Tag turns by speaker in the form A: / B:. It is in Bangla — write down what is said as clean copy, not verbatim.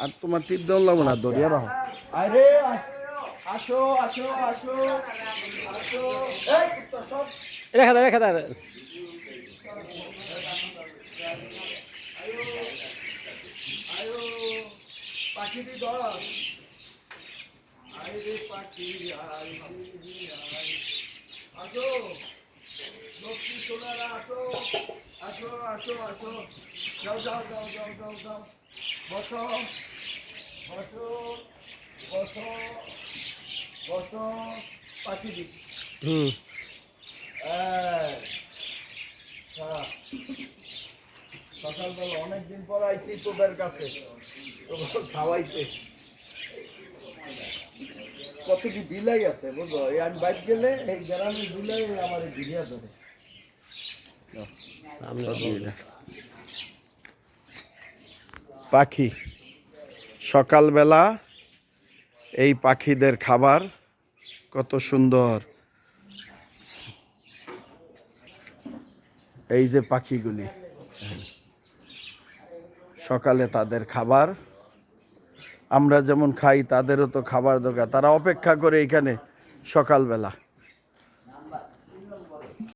A: আর তোমার টিপ দেওয়া লাগবে না, দরিয়া রাখো।
B: আরে আসো আসো আসো আসো, এই কুত্তা সব
C: রেখা দাও।
B: আয়ো আয়ো, পাখিটি ধর, আয় রে পাখি আয়, আসো লক্ষ্মী সোনারা আসো আসো আসো আসো, যাও যাও যাও যাও যাও যাও, বসো বসো বসো বসো, পাখিটি সকালবেলা অনেকদিন পর আইছি তোদের কাছে, তোদের খাওয়াইতে। কতটি বিলাই আছে বুঝো, এই আমি বাইক গেলে এই গ্রামের বিলাই আমার ভিড়িয়া ধরে।
A: পাখি সকালবেলা এই পাখিদের খাবার কত সুন্দর। এই যে পাখিগুলি সকালে তাদের খাবার, আমরা যেমন খাই তাদেরও তো খাবার দরকার, তারা অপেক্ষা করে এখানে সকালবেলা।